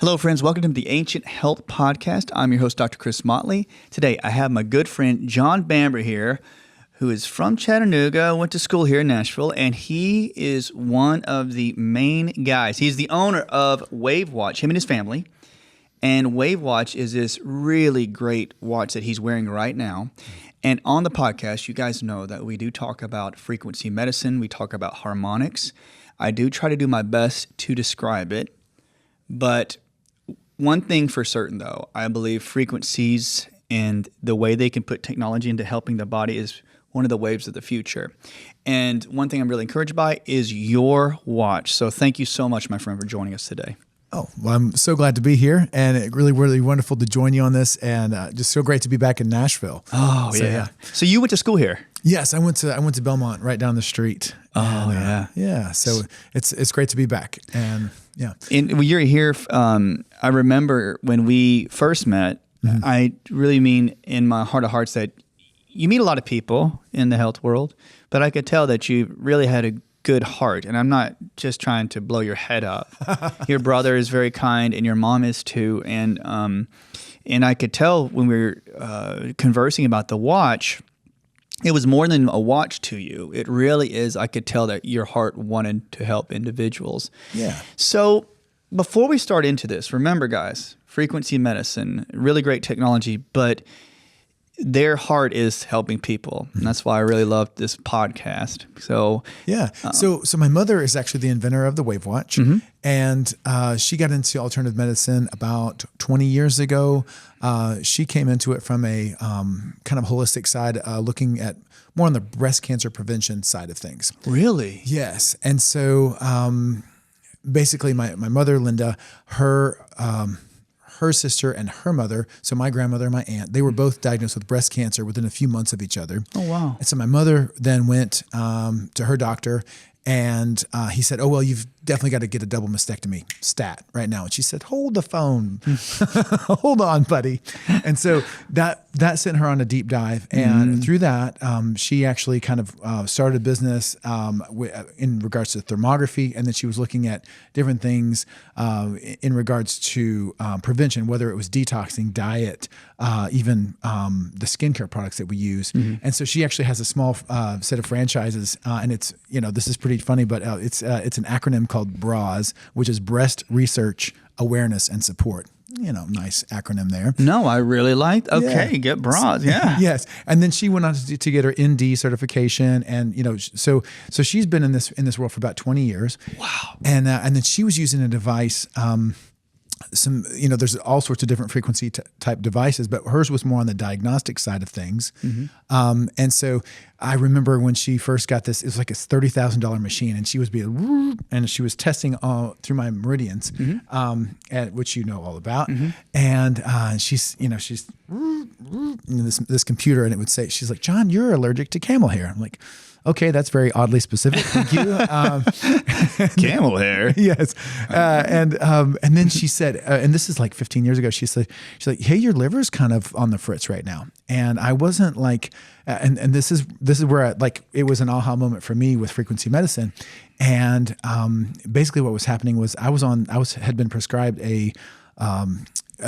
Hello, friends. Welcome to the Ancient Health Podcast. I'm your host, Dr. Chris Motley. Today, I have my good friend, John Bamber here, who is from Chattanooga, went to school here in Nashville, and he is one of the main guys. He's the owner of Wavwatch, him and his family. And Wavwatch is this really great watch that he's wearing right now. And on the podcast, you guys know that we do talk about frequency medicine. We talk about harmonics. I do try to do my best to describe it. But one thing for certain, though, I believe frequencies and the way they can put technology into helping the body is one of the waves of the future. And one thing I'm really encouraged by is your watch. So thank you so much, my friend, for joining us today. Oh, well, I'm so glad to be here, and it really wonderful to join you on this, and just so great to be back in Nashville. Oh, so, yeah. So you went to school here? Yes, I went to Belmont, right down the street. Oh, and, yeah. So it's great to be back, and yeah. And when you're here, I remember when we first met. Mm-hmm. I really mean in my heart of hearts that you meet a lot of people in the health world, but I could tell that you really had a good heart, and I'm not just trying to blow your head up. Your brother is very kind, and your mom is too. And I could tell when we were conversing about the watch, it was more than a watch to you. It really is. I could tell that your heart wanted to help individuals. Yeah. So before we start into this, remember, guys, frequency medicine, really great technology, but their heart is helping people. And that's why I really love this podcast. So yeah. So my mother is actually the inventor of the Wavewatch, mm-hmm. and she got into alternative medicine about 20 years ago. She came into it from a kind of holistic side, looking at more on the breast cancer prevention side of things. Really? Yes. And so basically my mother, Linda, her sister and her mother, so my grandmother and my aunt, they were both diagnosed with breast cancer within a few months of each other. Oh, wow. And so my mother then went to her doctor, and he said, oh, well, you've definitely got to get a double mastectomy stat right now. And she said, hold the phone. Hold on, buddy. And so that sent her on a deep dive. And through that, she actually kind of started a business in regards to thermography. And then she was looking at different things in regards to prevention, whether it was detoxing, diet, even the skincare products that we use. Mm-hmm. And so she actually has a small set of franchises. And it's, this is pretty funny, but it's an acronym called BRAS, which is Breast Research, Awareness, and Support. Nice acronym there. No, I really liked. Okay, yeah. Get BRAS. Yeah. Yes, and then she went on to get her ND certification, and so she's been in this world for about 20 years. Wow. And then she was using a device. There's all sorts of different frequency type devices, but hers was more on the diagnostic side of things. Mm-hmm. And so I remember when she first got this, it was like a $30,000 machine, and she was testing all through my meridians, mm-hmm. Which all about. Mm-hmm. And she's this computer, and it would say, she's like, John, you're allergic to camel hair. I'm like, okay, that's very oddly specific. Thank you. Camel hair. Yes. And then she said, and this is like 15 years ago, she's like, hey, your liver's kind of on the fritz right now. And I wasn't like, and this is where it was an aha moment for me with frequency medicine. And basically what was happening was had been prescribed a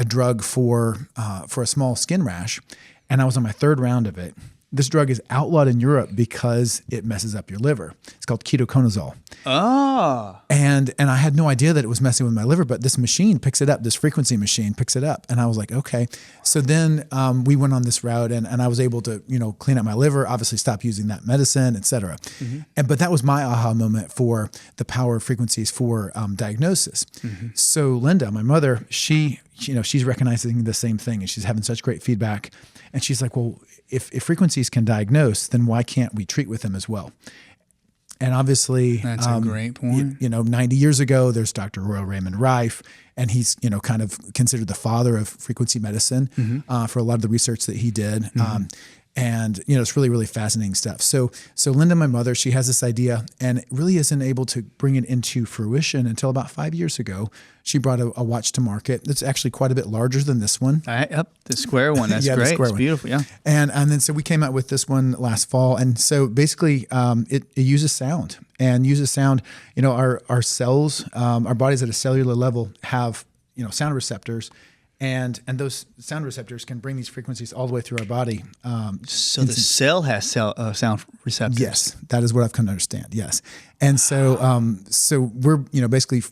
drug for a small skin rash, and I was on my third round of it. This drug is outlawed in Europe because it messes up your liver. It's called ketoconazole. Ah. And I had no idea that it was messing with my liver, but this machine picks it up. This frequency machine picks it up. And I was like, okay. So then we went on this route, and I was able to, clean up my liver, obviously stop using that medicine, et cetera. Mm-hmm. But that was my aha moment for the power of frequencies for diagnosis. Mm-hmm. So Linda, my mother, she's recognizing the same thing, and she's having such great feedback. And she's like, well, if frequencies can diagnose, then why can't we treat with them as well? And obviously, that's a great point. 90 years ago, there's Dr. Royal Raymond Rife, and he's, kind of considered the father of frequency medicine, mm-hmm. For a lot of the research that he did. Mm-hmm. And, it's really, really fascinating stuff. So Linda, my mother, she has this idea and really isn't able to bring it into fruition until about 5 years ago. She brought a watch to market that's actually quite a bit larger than this one. Yep, the square one. That's great. It's beautiful, yeah. And then so we came out with this one last fall. And so basically it uses sound. Our cells, our bodies at a cellular level have sound receptors. And those sound receptors can bring these frequencies all the way through our body. So the cell has sound receptors. Yes, that is what I've come to understand. Yes, and so we're basically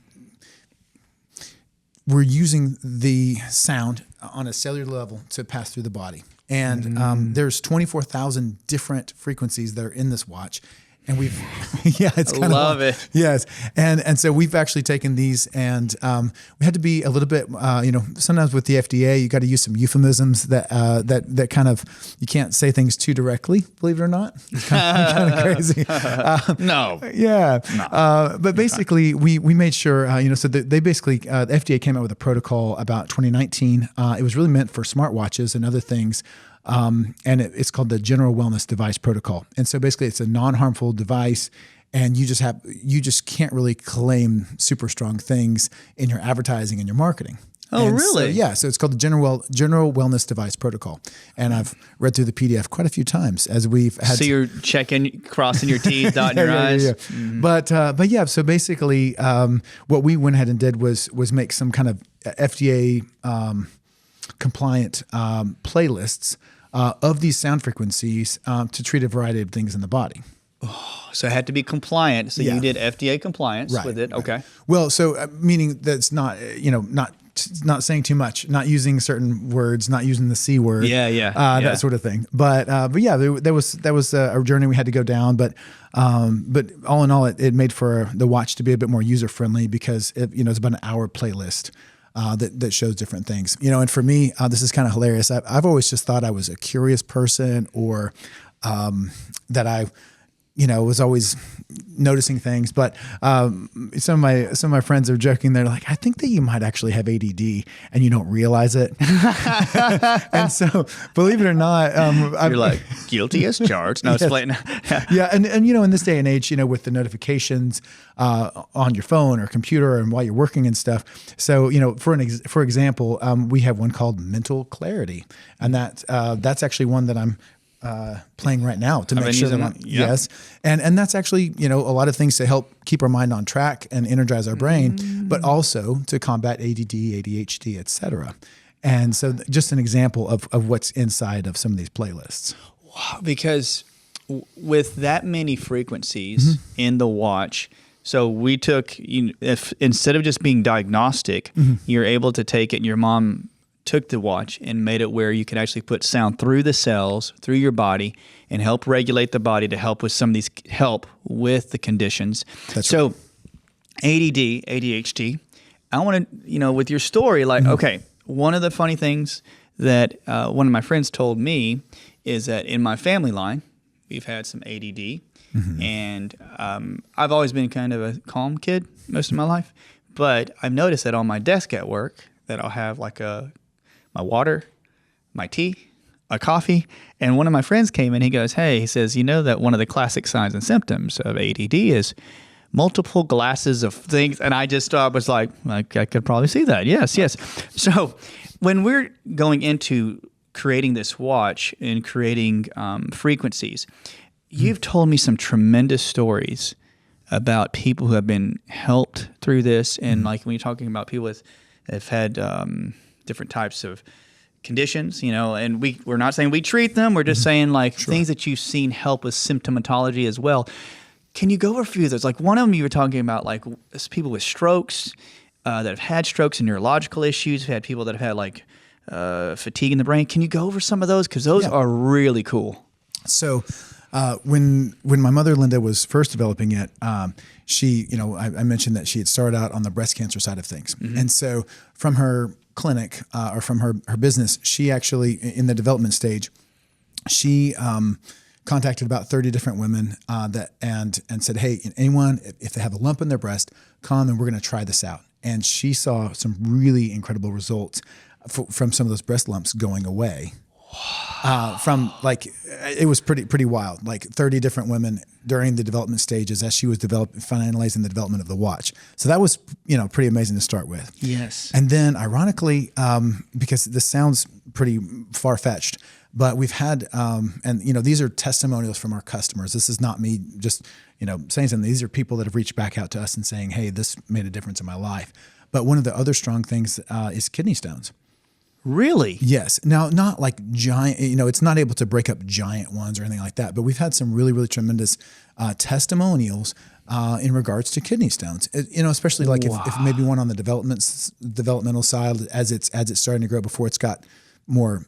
we're using the sound on a cellular level to pass through the body. And there's 24,000 different frequencies that are in this watch. And we've, it's kind of love it. Yes. And so we've actually taken these and we had to be a little bit, sometimes with the FDA, you got to use some euphemisms that kind of, you can't say things too directly, believe it or not. It's kind of crazy. No. Yeah. No. But basically we made sure, so they basically, the FDA came out with a protocol about 2019. It was really meant for smartwatches and other things. And it's called the General Wellness Device Protocol. And so basically it's a non-harmful device and you just can't really claim super strong things in your advertising and your marketing. Oh, and really? So it's called the General Wellness Device Protocol. And I've read through the PDF quite a few times as we've had. So you're checking, crossing your T's, dotting your I's. Yeah. Mm-hmm. But yeah, so basically what we went ahead and did was make some kind of FDA compliant playlists of these sound frequencies to treat a variety of things in the body. Oh, so it had to be compliant. So you did FDA compliance with it. Okay. Well, so meaning that's not, not saying too much, not using certain words, not using the C word. That sort of thing. But yeah, that was a journey we had to go down. But all in all, it made for the watch to be a bit more user friendly because it's about an hour playlist. That shows different things, and for me, this is kind of hilarious. I've always just thought I was a curious person, or that I, was always noticing things. But some of my friends are joking. They're like, I think that you might actually have ADD and you don't realize it. And so, believe it or not, you're like guilty as charged. No, it's playing. Yeah, and in this day and age, with the notifications on your phone or computer and while you're working and stuff. So, for example, we have one called Mental Clarity, and that's actually one that I'm playing right now to make sure that yes. And that's actually, a lot of things to help keep our mind on track and energize our brain, but also to combat ADD, ADHD, et cetera. And so just an example of what's inside of some of these playlists. Wow, because with that many frequencies in the watch, so we took, if instead of just being diagnostic, you're able to take it, and your mom took the watch and made it where you could actually put sound through the cells, through your body, and help regulate the body to help with some of these, help with the conditions. That's so right. ADD, ADHD, I want to, with your story, okay, one of the funny things that one of my friends told me is that in my family line, we've had some ADD, and I've always been kind of a calm kid most of my life, but I've noticed that on my desk at work that I'll have my water, my tea, a coffee, and one of my friends came in, he goes, hey, he says, that one of the classic signs and symptoms of ADD is multiple glasses of things, and I just was like, I could probably see that, yes. So when we're going into creating this watch and creating frequencies, you've told me some tremendous stories about people who have been helped through this, and when you're talking about people that have had different types of conditions, and we're not saying we treat them. We're just saying things that you've seen help with symptomatology as well. Can you go over a few of those? One of them you were talking about, people with strokes that have had strokes and neurological issues. We've had people that have had fatigue in the brain. Can you go over some of those? Because those are really cool. So when my mother, Linda, was first developing it, she, I mentioned that she had started out on the breast cancer side of things. And so from her clinic or from her business, she actually, in the development stage, she contacted about 30 different women and said, hey, anyone, if they have a lump in their breast, come and we're going to try this out. And she saw some really incredible results from some of those breast lumps going away. It was pretty wild, 30 different women during the development stages as she was finalizing the development of the watch. So that was, pretty amazing to start with. Yes. And then ironically, because this sounds pretty far-fetched, but we've had, these are testimonials from our customers. This is not me just, saying something. These are people that have reached back out to us and saying, hey, this made a difference in my life. But one of the other strong things is kidney stones. Really? Yes. Now, not like giant, it's not able to break up giant ones or anything like that, but we've had some really, really tremendous testimonials in regards to kidney stones, especially like if maybe one on the developmental side as it's starting to grow before it's got more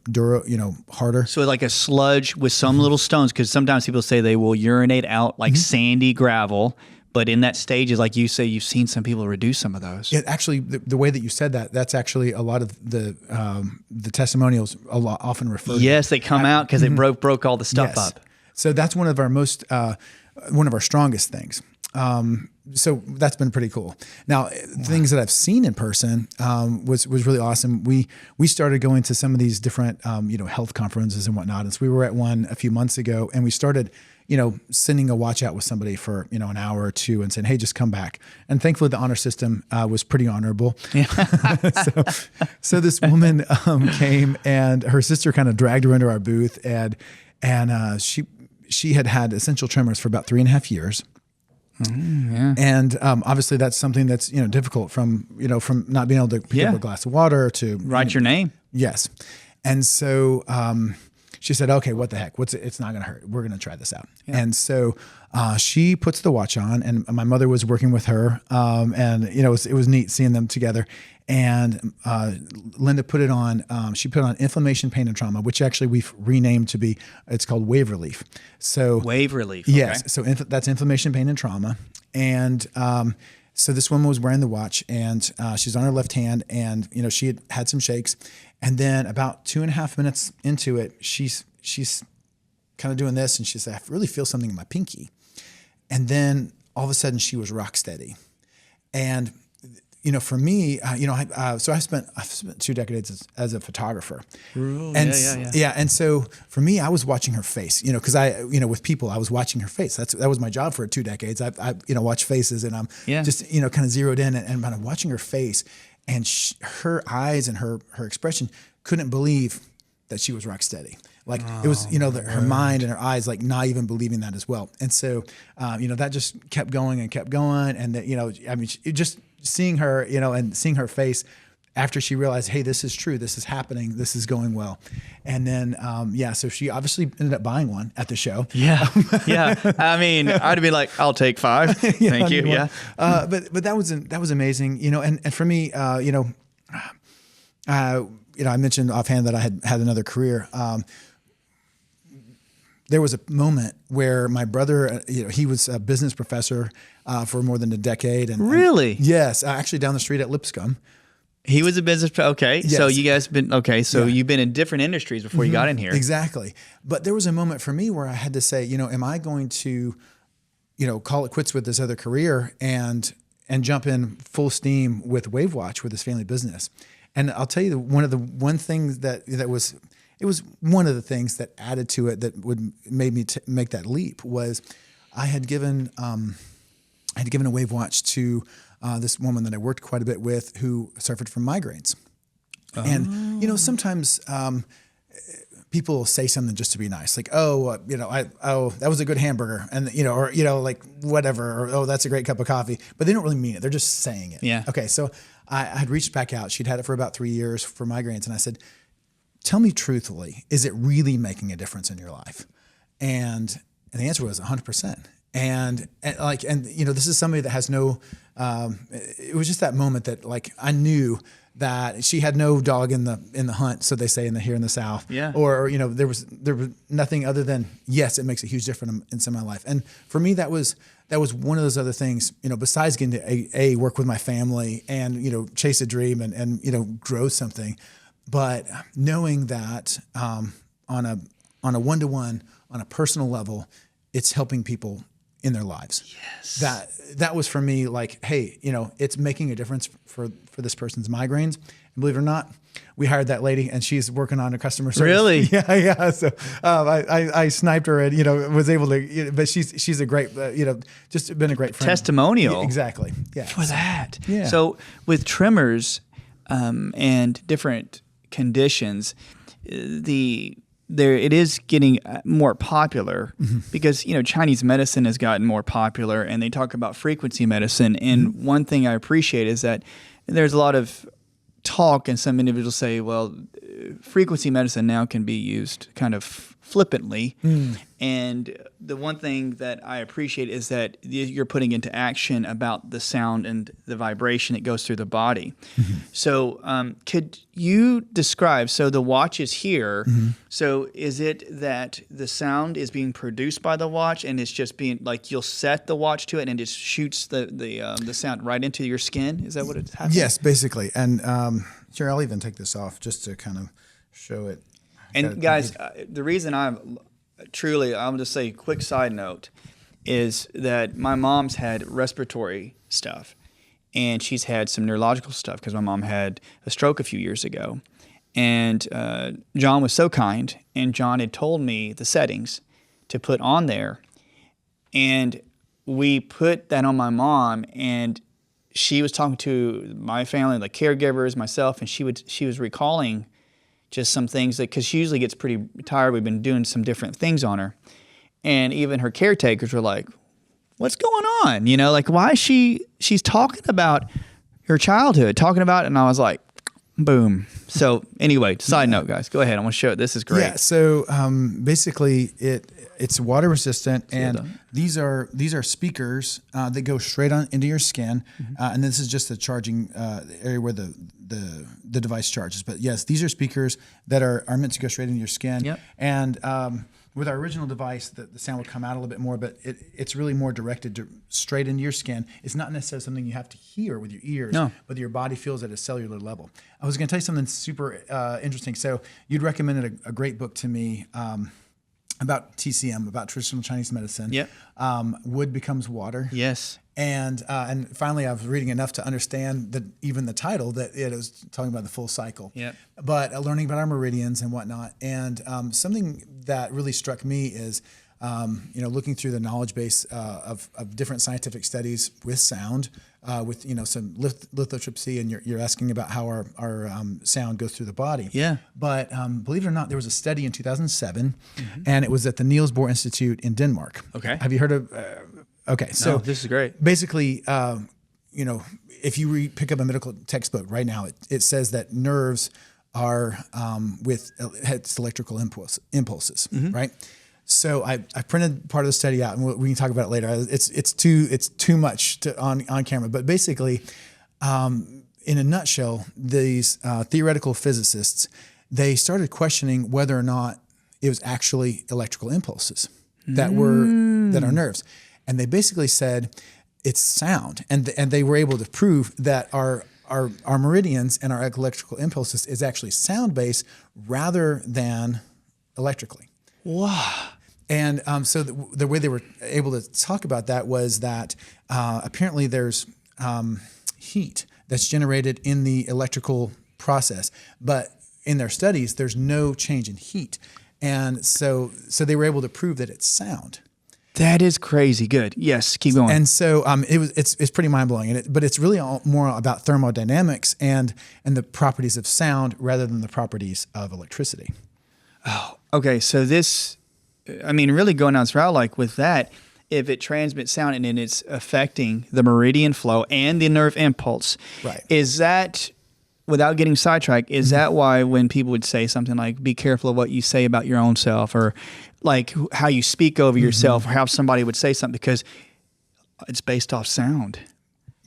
harder. So like a sludge with some little stones, because sometimes people say they will urinate out like sandy gravel. But in that stage, is like you say, you've seen some people reduce some of those. It actually, the way that you said that, that's actually a lot of the testimonials often refer. Yes, they come out because they broke all the stuff up. So that's one of our one of our strongest things. So that's been pretty cool. Now, things that I've seen in person was really awesome. We started going to some of these different health conferences and whatnot. And so we were at one a few months ago, and we started sending a watch out with somebody for an hour or two and saying, hey, just come back. And thankfully, the honor system was pretty honorable. Yeah. so this woman came, and her sister kind of dragged her into our booth, and she had essential tremors for about 3.5 years. Yeah. And obviously that's something that's difficult from not being able to pick up a glass of water to write your name. Yes. And so she said, okay, what the heck? It's not going to hurt. We're going to try this out. Yeah. And so she puts the watch on, and my mother was working with her, and it was neat seeing them together. And Linda put it on. She put it on inflammation, pain, and trauma, which actually we've renamed to be. It's called Wave Relief. So Wave Relief. Yes. Okay. So that's inflammation, pain, and trauma. And so this woman was wearing the watch, and she's on her left hand, and she had some shakes, and then about 2.5 minutes into it, she's kind of doing this, and she said, I really feel something in my pinky, and then all of a sudden she was rock steady, and for me, I spent 2 decades as a photographer. Ooh, and yeah. And so for me, I was watching her face, because with people, I was watching her face. That was my job for 2 decades. I watch faces, and I'm just, kind of zeroed in, and I'm watching her face, and her eyes and her expression couldn't believe that she was rock steady. Like it was, her mind and her eyes, like not even believing that as well. And so, that just kept going and kept going. And that, just seeing her, and seeing her face after she realized, hey, this is true. This is happening. This is going well. And then, so she obviously ended up buying one at the show. Yeah. Yeah. I mean, I'd be like, I'll take 5. Thank you. Yeah. But that was amazing, and for me, I mentioned offhand that I had another career. There was a moment where my brother, he was a business professor for more than a decade. And really? Yes, actually down the street at Lipscomb. He was a business. Okay, yes. So you guys been you've been in different industries before you got in here. Exactly. But there was a moment for me where I had to say, am I going to, call it quits with this other career and jump in full steam with Wavwatch with this family business? And I'll tell you, one thing that was. It was one of the things that added to it that would made me make that leap was I had given a wave watch to this woman that I worked quite a bit with who suffered from migraines. Oh. And sometimes people say something just to be nice, like that was a good hamburger, and or like whatever, or that's a great cup of coffee, but they don't really mean it. They're just saying it. Yeah. Okay. So I had reached back out. She'd had it for about 3 years for migraines, and I said, tell me truthfully, is it really making a difference in your life? And the answer was 100%. And this is somebody that has no, it was just that moment that like, I knew that she had no dog in the hunt. So they say here in the South, yeah. Or, there was nothing other than, yes, it makes a huge difference in some of my life. And for me, that was one of those other things, besides getting to work with my family and, chase a dream and grow something. But knowing that on a one-to-one, on a personal level, it's helping people in their lives. Yes. That was for me like, hey, it's making a difference for this person's migraines. And believe it or not, we hired that lady, and she's working on a customer service. Really? Yeah. So I sniped her, and was able to. But she's a great, just been a great friend. Testimonial. Yeah, exactly. Yeah. For that. Yeah. So with tremors and different conditions, it is getting more popular because Chinese medicine has gotten more popular, and they talk about frequency medicine. And one thing I appreciate is that there's a lot of talk, and some individuals say, well, frequency medicine now can be used kind of flippantly. And the one thing that I appreciate is that you're putting into action about the sound and the vibration that goes through the body. So could you describe, so the watch is here, so is it that the sound is being produced by the watch and it's just being, like, you'll set the watch to it and it just shoots the sound right into your skin? Is that what it's happening? Yes, basically. And here, I'll even take this off just to kind of show it. And guys, the reason I'll just say, quick side note, is that my mom's had respiratory stuff, and she's had some neurological stuff because my mom had a stroke a few years ago. And John was so kind, and John had told me the settings to put on there, and we put that on my mom, and she was talking to my family, the caregivers, myself, and she was recalling just some things, because she usually gets pretty tired. We've been doing some different things on her. And even her caretakers were like, what's going on? Like, why is she's talking about her childhood, and I was like, boom. So anyway, side note, guys, go ahead. I want to show it. This is great. Yeah. So basically it's water resistant, and these are speakers that go straight on into your skin. And this is just the charging area where the device charges. But yes, these are speakers that are meant to go straight into your skin. Yep. And with our original device, the sound would come out a little bit more, but it's really more directed straight into your skin. It's not necessarily something you have to hear with your ears, but your body feels at a cellular level. I was going to tell you something super interesting. So you'd recommended a great book to me about TCM, about traditional Chinese medicine. Yep. Wood Becomes Water. Yes. And finally, I was reading enough to understand even the title, that it was talking about the full cycle. Yep. But learning about our meridians and whatnot. And something that really struck me is, looking through the knowledge base of different scientific studies with sound, with some lithotripsy, and you're asking about how our sound goes through the body. Yeah. But believe it or not, there was a study in 2007, and it was at the Niels Bohr Institute in Denmark. Okay. Have you heard of? Okay, so this is great. Basically, if you pick up a medical textbook right now, it says that nerves are it's electrical impulses, right? So I printed part of the study out, and we can talk about it later. It's too much on camera, but basically, in a nutshell, these theoretical physicists, they started questioning whether or not it was actually electrical impulses that are nerves. And they basically said it's sound, and they were able to prove that our meridians and our electrical impulses is actually sound based rather than electrically. Wow. And so the way they were able to talk about that was that apparently there's heat that's generated in the electrical process, but in their studies there's no change in heat, and so they were able to prove that it's sound. That is crazy good. Yes, keep going. And so it's pretty mind blowing, but it's really more about thermodynamics and the properties of sound rather than the properties of electricity. Oh, okay. So really going down this route, like with that, if it transmits sound and then it's affecting the meridian flow and the nerve impulse, right? Is that, without getting sidetracked, is that why when people would say something like, be careful of what you say about your own self, or like how you speak over yourself, or how somebody would say something, because it's based off sound?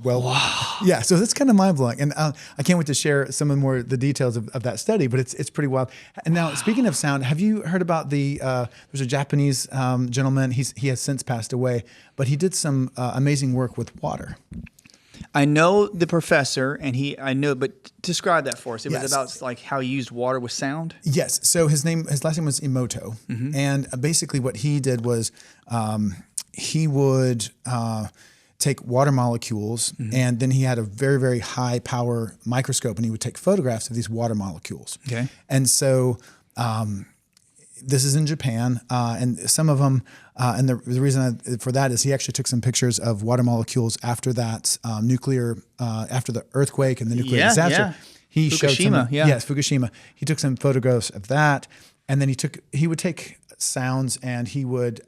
Well, wow. Yeah, so that's kind of mind-blowing. And I can't wait to share some of the details of that study, but it's pretty wild. And now, speaking of sound, have you heard about there's a Japanese gentleman, he has since passed away, but he did some amazing work with water. I know the professor, but describe that for us. It Yes. was about like how he used water with sound. Yes. So his last name was Emoto, and basically what he did was he would take water molecules, and then he had a very, very high power microscope, and he would take photographs of these water molecules. Okay. And so this is in Japan, and some of them, and the reason for that is he actually took some pictures of water molecules after that after the earthquake and the nuclear disaster. Yeah. He Fukushima, showed some, yeah. Yes, Fukushima. He took some photographs of that, and then he would take sounds, and he would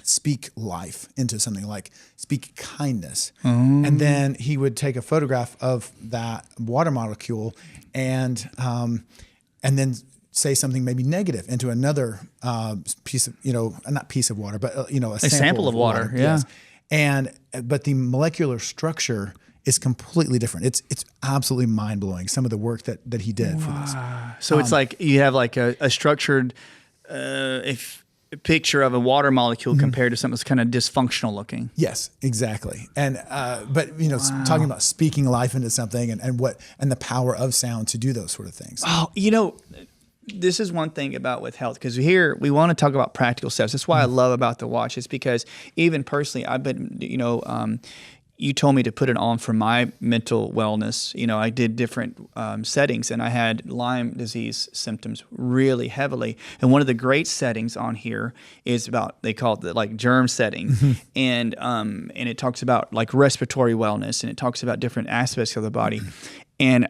speak life into something, like speak kindness. And then he would take a photograph of that water molecule and then say something maybe negative into another piece of, not piece of water, but a sample of water. Yeah. Yes. And but the molecular structure is completely different. It's absolutely mind blowing. Some of the work that he did for this. So it's like you have like a structured picture of a water molecule compared to something that's kind of dysfunctional looking. Yes, exactly. And but talking about speaking life into something and the power of sound to do those sort of things. Oh, this is one thing about with health, because here we want to talk about practical steps. That's why I love about the watch, is because even personally, I've been, you told me to put it on for my mental wellness. I did different settings, and I had Lyme disease symptoms really heavily. And one of the great settings on here is they call it the like germ setting, and it talks about like respiratory wellness, and it talks about different aspects of the body. And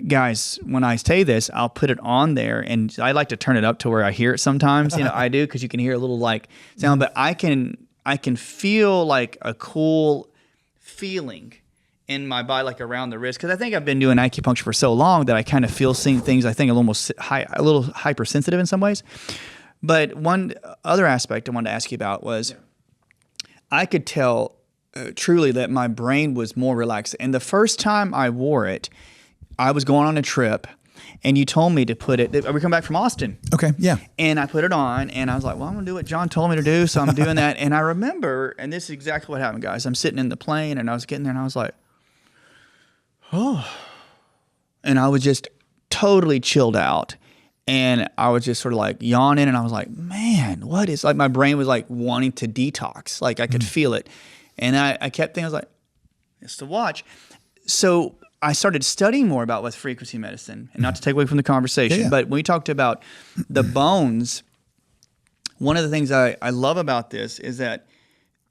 guys, when I say this, I'll put it on there, and I like to turn it up to where I hear it sometimes. I do, because you can hear a little like sound, but I can feel like a cool feeling in my body, like around the wrist, because I think I've been doing acupuncture for so long that I kind of feel seeing things. I think a little hypersensitive in some ways. But one other aspect I wanted to ask you about was I could tell truly that my brain was more relaxed. And the first time I wore it, I was going on a trip, and you told me to put it. We come back from Austin. Okay, yeah. And I put it on, and I was like, well, I'm going to do what John told me to do, so I'm doing that. And I remember, and this is exactly what happened, guys. I'm sitting in the plane, and I was getting there, and I was like, oh. And I was just totally chilled out. And I was just sort of like yawning, and I was like, man, what is, like my brain was like wanting to detox. Like I could feel it. And I kept thinking, I was like, it's the watch. So I started studying more about with frequency medicine, and not to take away from the conversation, but when we talked about the bones, one of the things I love about this is that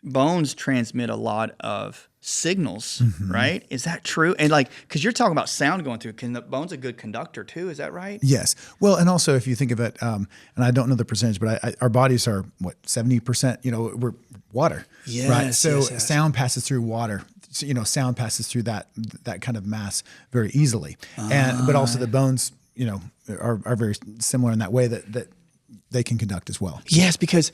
bones transmit a lot of signals, right? Is that true? And like, because you're talking about sound going through, can the bone's a good conductor too? Is that right? Yes. Well, and also if you think of it, and I don't know the percentage, but our bodies are 70%, we're water, yes, right? So yes. Sound passes through water. So, sound passes through that kind of mass very easily. But also the bones, are very similar in that way that they can conduct as well. Yes, because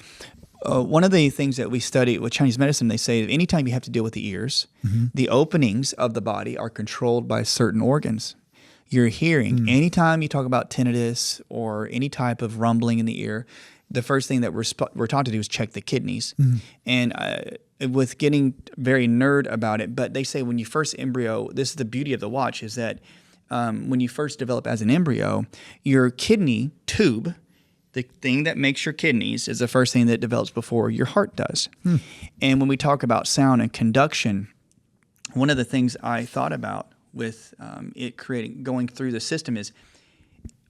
one of the things that we study with Chinese medicine, they say that anytime you have to deal with the ears, the openings of the body are controlled by certain organs. Your hearing, anytime you talk about tinnitus or any type of rumbling in the ear, the first thing that we're taught to do is check the kidneys. And with getting very nerd about it, but they say when you first embryo, this is the beauty of the watch, is that when you first develop as an embryo, your kidney tube, the thing that makes your kidneys, is the first thing that develops before your heart does. And when we talk about sound and conduction, one of the things I thought about with it going through the system is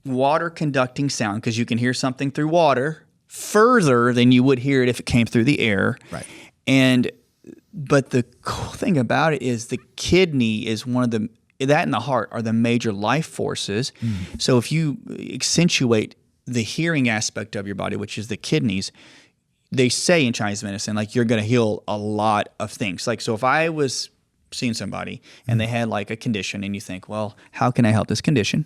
water conducting sound, because you can hear something through water further than you would hear it if it came through the air. Right. But the cool thing about it is the kidney is that and the heart are the major life forces. So if you accentuate the hearing aspect of your body, which is the kidneys, they say in Chinese medicine, like you're going to heal a lot of things. Like, so if I was seeing somebody and they had like a condition, and you think, well, how can I help this condition?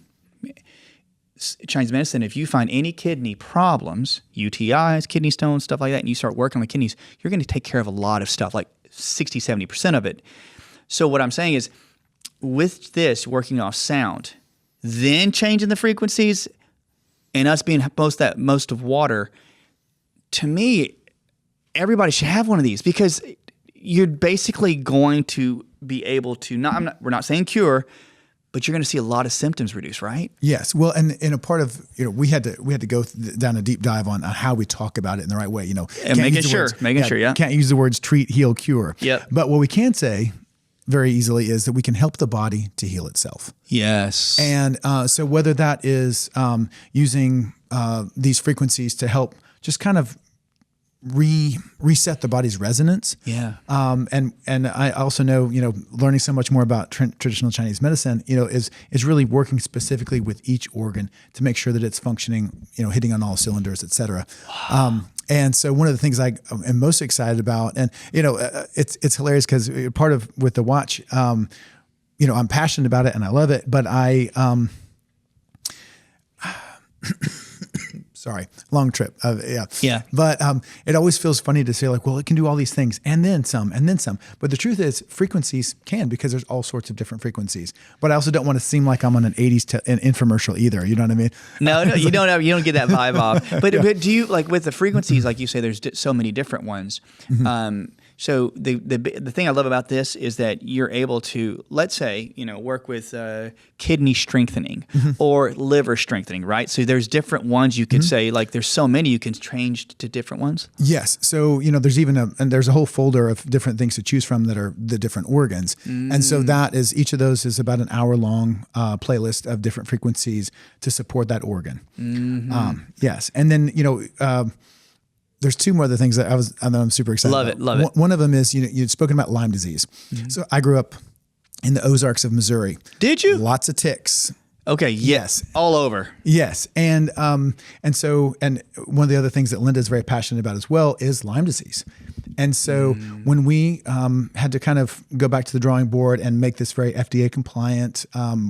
Chinese medicine, if you find any kidney problems, UTIs, kidney stones, stuff like that, and you start working on the kidneys, you're going to take care of a lot of stuff, like 60, 70% of it. So what I'm saying is, with this working off sound, then changing the frequencies, and us being most of water, to me, everybody should have one of these, because you're basically going to be able to, we're not saying cure, but you're going to see a lot of symptoms reduce, right? Yes. Well, and in a part of, we had to go down a deep dive on how we talk about it in the right way. Making sure. Can't use the words treat, heal, cure. Yep. But what we can say very easily is that we can help the body to heal itself. Yes. And so whether that is using these frequencies to help just kind of reset the body's resonance. Yeah. And I also know, learning so much more about traditional Chinese medicine, is really working specifically with each organ to make sure that it's functioning, hitting on all cylinders, et cetera. Wow. And so one of the things I am most excited about, and it's hilarious because part of with the watch, I'm passionate about it and I love it, but sorry, long trip. Yeah. But it always feels funny to say like, well, it can do all these things and then some and then some. But the truth is frequencies can, because there's all sorts of different frequencies. But I also don't want to seem like I'm on an 80s an infomercial either. You know what I mean? No, you don't get that vibe off. But do you, like with the frequencies, like you say, there's so many different ones. Mm-hmm. So the thing I love about this is that you're able to, let's say, work with kidney strengthening or liver strengthening, right? So there's different ones you could say, like there's so many you can change to different ones. Yes. So, there's even there's a whole folder of different things to choose from that are the different organs. And so each of those is about an hour long playlist of different frequencies to support that organ. Mm-hmm. Yes. And then, there's two more other things that I'm super excited about. Love it. One of them is, you'd spoken about Lyme disease. Mm-hmm. So I grew up in the Ozarks of Missouri. Did you? Lots of ticks. Okay. Yes. All over. Yes. And one of the other things that Linda is very passionate about as well is Lyme disease. And so when we had to kind of go back to the drawing board and make this very FDA compliant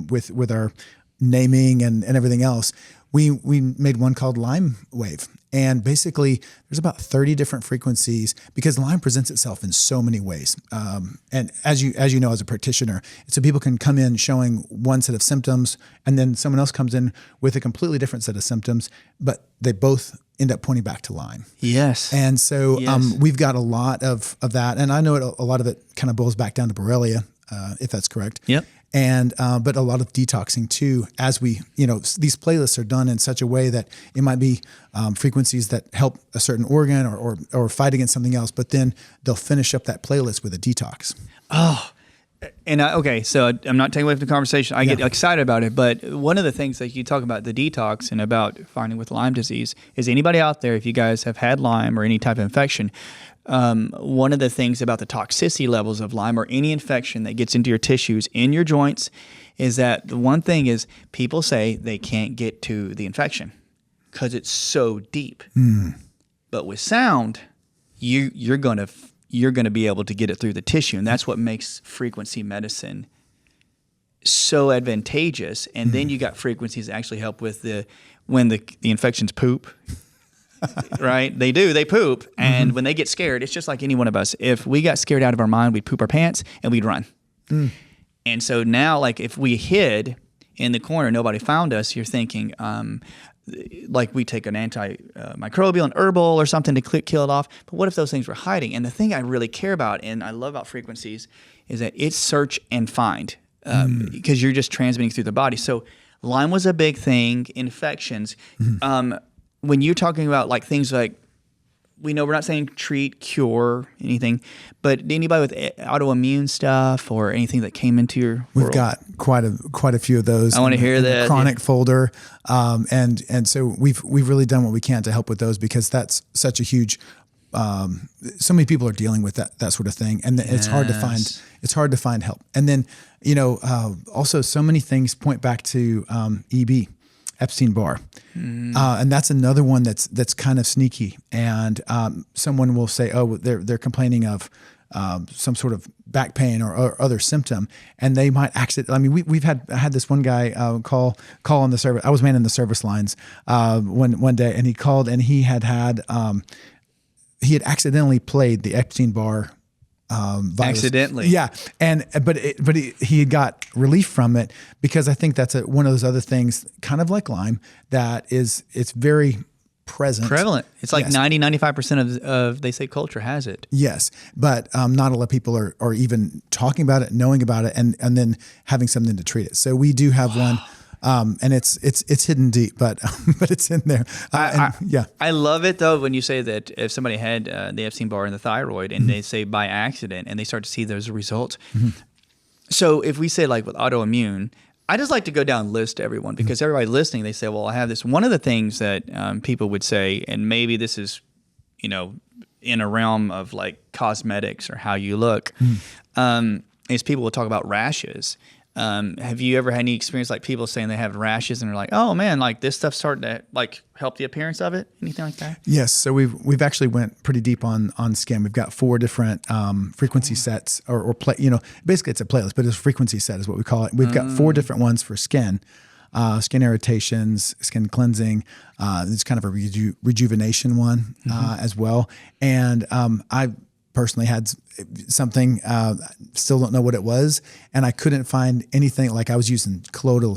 with our naming and everything else, we made one called Lyme Wave. And basically, there's about 30 different frequencies because Lyme presents itself in so many ways. And as you know, as a practitioner, so people can come in showing one set of symptoms, and then someone else comes in with a completely different set of symptoms, but they both end up pointing back to Lyme. Yes. And so we've got a lot of that. And I know a lot of it kind of boils back down to Borrelia, if that's correct. Yep. And but a lot of detoxing too, as we, these playlists are done in such a way that it might be frequencies that help a certain organ or fight against something else, but then they'll finish up that playlist with a detox. Oh, and so I'm not taking away from the conversation. I get excited about it, but one of the things that you talk about the detox and about fighting with Lyme disease is anybody out there, if you guys have had Lyme or any type of infection, one of the things about the toxicity levels of Lyme or any infection that gets into your tissues, in your joints, is that the one thing is people say they can't get to the infection because it's so deep. But with sound, you're gonna be able to get it through the tissue, and that's what makes frequency medicine so advantageous. And then you got frequencies that actually help with when the infections poop. Right? They poop. And when they get scared, it's just like any one of us. If we got scared out of our mind, we'd poop our pants and we'd run. And so now, like if we hid in the corner, nobody found us, you're thinking, like we take an antimicrobial, an herbal or something to kill it off. But what if those things were hiding? And the thing I really care about and I love about frequencies is that it's search and find because you're just transmitting through the body. So Lyme was a big thing, infections. When you're talking about like things like, we know we're not saying treat, cure, anything, but anybody with autoimmune stuff or anything that came into your world? We've got quite a few of those. I want to hear that. Chronic folder. And so we've really done what we can to help with those because that's such a huge, so many people are dealing with that sort of thing. And it's hard to find help. And then, also so many things point back to EB. Epstein-Barr. And that's another one that's kind of sneaky. And someone will say, oh, they're complaining of some sort of back pain or other symptom, and they might accidentally. I mean, I had this one guy call on the service. I was manning the service lines one day, and he called, and he had accidentally played the Epstein-Barr virus. Accidentally. Yeah. But he got relief from it because I think that's one of those other things, kind of like Lyme, it's very prevalent. It's like 90-95% of they say culture has it. Yes. But not a lot of people are even talking about it, knowing about it, and then having something to treat it. So we do have one. And it's hidden deep, but it's in there. I love it though when you say that if somebody had the Epstein-Barr and the thyroid, and they say by accident, and they start to see those results. So if we say like with autoimmune, I just like to go down and list everyone because everybody listening, they say, well, I have this. One of the things that people would say, and maybe this is, in a realm of like cosmetics or how you look, is people will talk about rashes. Have you ever had any experience like people saying they have rashes and they're like, oh man, like this stuff's starting to like help the appearance of it? Anything like that? Yes. So we've actually went pretty deep on skin. We've got 4 different frequency sets or play, basically it's a playlist, but it's a frequency set is what we call it. We've got 4 different ones for skin. Skin irritations, skin cleansing. It's kind of a rejuvenation one as well. And I personally had something, still don't know what it was, and I couldn't find anything. Like I was using colloidal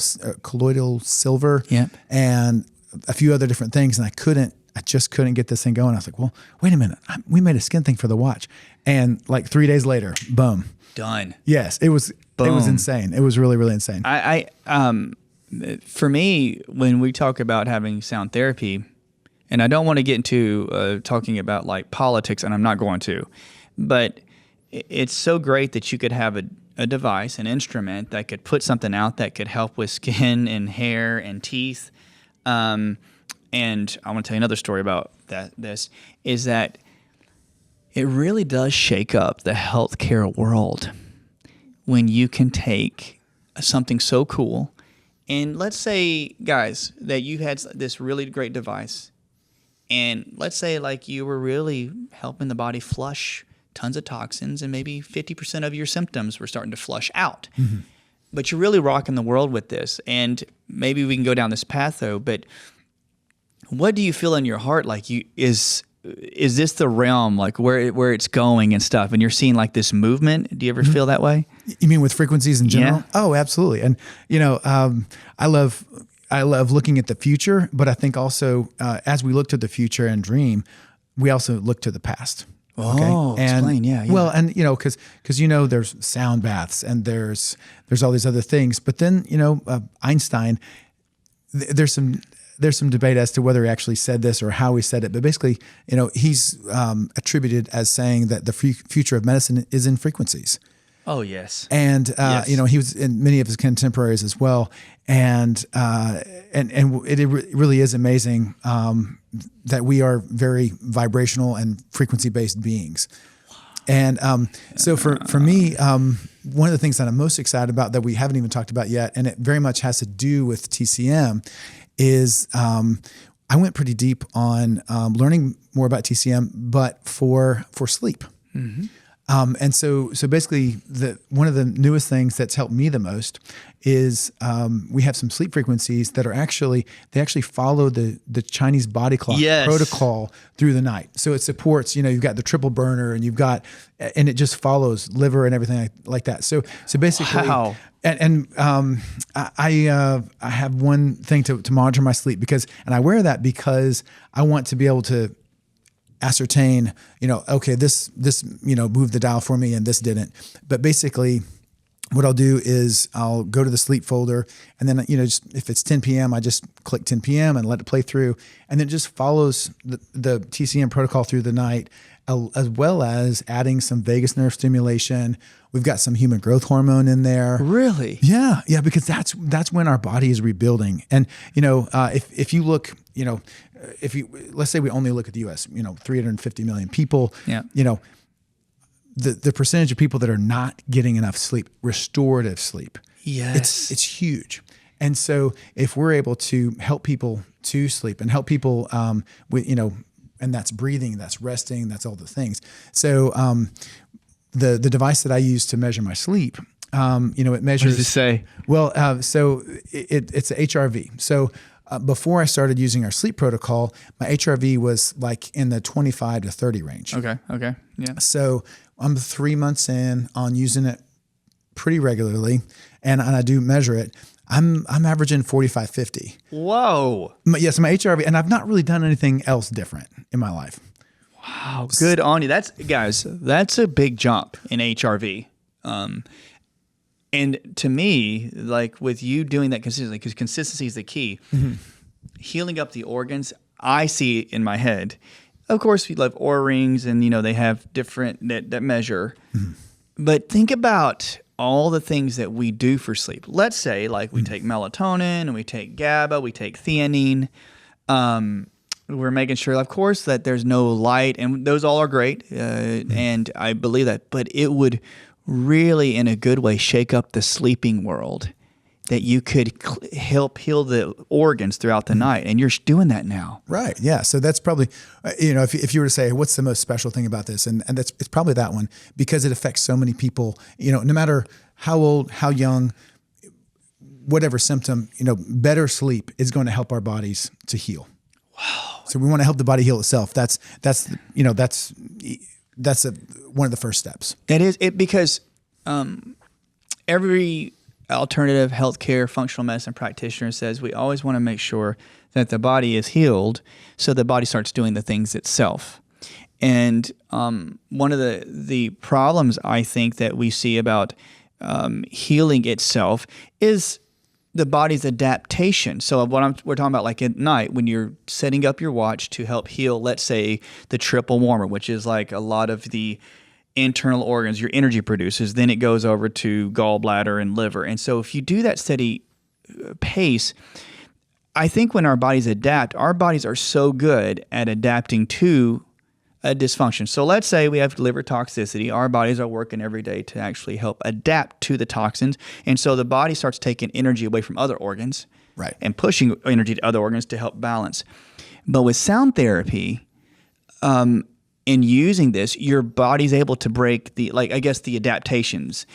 silver and a few other different things, and I just couldn't get this thing going. I was like, well, wait a minute, we made a skin thing for the watch, and like 3 days later, boom, done. Yes, it was. Boom. It was insane. It was really, really insane. For me, when we talk about having sound therapy, and I don't want to get into talking about like politics, and I'm not going to, but it's so great that you could have a device, an instrument that could put something out that could help with skin and hair and teeth. And I want to tell you another story about this is that it really does shake up the healthcare world when you can take something so cool. And let's say, guys, that you had this really great device, and let's say like you were really helping the body flush tons of toxins, and maybe 50% of your symptoms were starting to flush out. Mm-hmm. But you're really rocking the world with this. And maybe we can go down this path though, but what do you feel in your heart? Like is this the realm like where it's going and stuff, and you're seeing like this movement? Do you ever feel that way? You mean with frequencies in general? Yeah. Oh, absolutely. And I love looking at the future, but I think also as we look to the future and dream, we also look to the past. Oh, okay? Explain. Yeah. Well, and because there's sound baths and there's all these other things, but then Einstein, there's some debate as to whether he actually said this or how he said it, but basically, he's attributed as saying that the future of medicine is in frequencies. Oh yes, and yes. He was in many of his contemporaries as well, and it really is amazing that we are very vibrational and frequency based beings. Wow. And so for me, one of the things that I'm most excited about that we haven't even talked about yet, and it very much has to do with TCM, is I went pretty deep on learning more about TCM, but for sleep. Mm-hmm. And so basically, one of the newest things that's helped me the most is we have some sleep frequencies that they actually follow the Chinese body clock protocol through the night. So it supports, you've got the triple burner, and and it just follows liver and everything like that. So basically, wow. And I have one thing to monitor my sleep and I wear that because I want to be able to ascertain, okay, this moved the dial for me and this didn't. But basically, what I'll do is I'll go to the sleep folder, and then just if it's 10 p.m., I just click 10 p.m. and let it play through, and then it just follows the TCM protocol through the night, as well as adding some vagus nerve stimulation. We've got some human growth hormone in there. Really? Yeah, because that's when our body is rebuilding. And if you look, let's say we only look at the U.S., 350 million people. Yeah. The percentage of people that are not getting enough sleep, restorative sleep. Yes. It's huge. And so if we're able to help people to sleep and help people with, and that's breathing, that's resting, that's all the things. So the device that I use to measure my sleep, it measures. What does it say? Well, so it's a HRV. So before I started using our sleep protocol, my HRV was like in the 25 to 30 range. Okay. Yeah. So I'm 3 months in on using it pretty regularly, and I do measure it. I'm averaging 45, 50. Whoa. Yes, my HRV, and I've not really done anything else different in my life. Wow, good on you. That's a big jump in HRV. And to me, like with you doing that consistently, because consistency is the key, healing up the organs, I see in my head. Of course, we love Oura rings, and they have different that measure. Mm-hmm. But think about all the things that we do for sleep. Let's say, like we take melatonin, and we take GABA, we take theanine. we're making sure, of course, that there's no light, and those all are great, and I believe that. But it would really, in a good way, shake up the sleeping world, that you could help heal the organs throughout the night, and you're doing that now. Right. Yeah. So that's probably, if you were to say, what's the most special thing about this? And it's probably that one, because it affects so many people, no matter how old, how young, whatever symptom, better sleep is going to help our bodies to heal. Wow. So we want to help the body heal itself. That's one of the first steps. That is it, because every alternative healthcare functional medicine practitioner says we always want to make sure that the body is healed, so the body starts doing the things itself. And one of the problems I think that we see about healing itself is the body's adaptation. So we're talking about, like at night when you're setting up your watch to help heal, let's say the triple warmer, which is like a lot of the internal organs, your energy produces, then it goes over to gallbladder and liver. And so if you do that steady pace, I think when our bodies adapt, our bodies are so good at adapting to a dysfunction. So let's say we have liver toxicity. Our bodies are working every day to actually help adapt to the toxins. And so the body starts taking energy away from other organs, right, and pushing energy to other organs to help balance. But with sound therapy, in using this, your body's able to break the adaptations,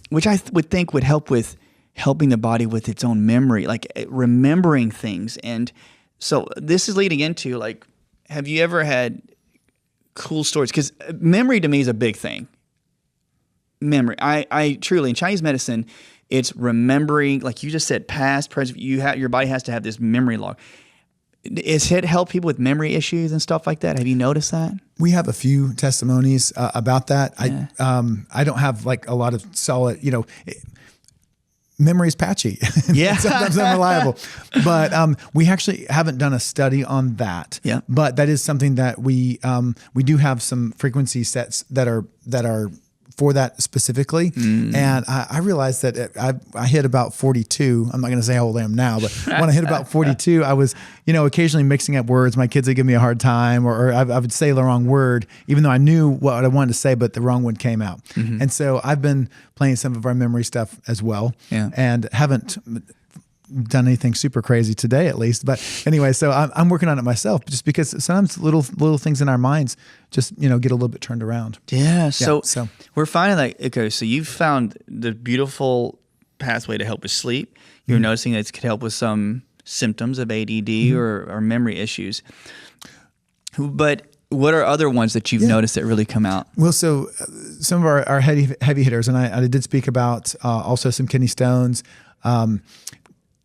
which I would think would help with helping the body with its own memory, like remembering things. And so this is leading into, like, have you ever had cool stories? Because memory to me is a big thing. Memory. I truly, in Chinese medicine, it's remembering, like you just said, past, present. Your body has to have this memory log. Has it helped people with memory issues and stuff like that? Have you noticed that? We have a few testimonies about that. Yeah. I don't have like a lot of solid, memory is patchy. Yeah. Sometimes unreliable. But we actually haven't done a study on that. Yeah. But that is something that we do have some frequency sets that are for that specifically. And I realized that I hit about 42. I'm not going to say how old I am now, but when I hit about 42, I was, occasionally mixing up words. My kids would give me a hard time, or I would say the wrong word, even though I knew what I wanted to say, but the wrong one came out. And so I've been playing some of our memory stuff as well, and haven't done anything super crazy today, at least. But anyway, so I'm working on it myself, just because sometimes little things in our minds just, get a little bit turned around. Yeah. So we're finding that, okay, so you've found the beautiful pathway to help with sleep. You're noticing that it could help with some symptoms of ADD or memory issues. But what are other ones that you've noticed that really come out? Well, so some of our heavy hitters, and I did speak about also some kidney stones.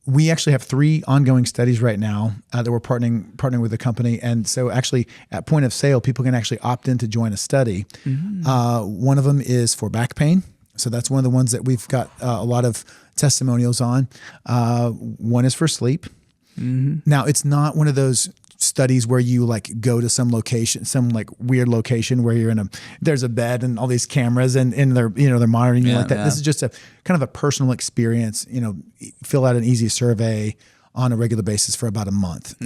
We actually have 3 ongoing studies right now that we're partnering with the company. And so actually at point of sale, people can actually opt in to join a study. One of them is for back pain. So that's one of the ones that we've got a lot of testimonials on. One is for sleep. Now, it's not one of those studies where you like go to some location, some like weird location where you're there's a bed and all these cameras and they're, they're monitoring you like that. This is just a kind of a personal experience, fill out an easy survey on a regular basis for about a month.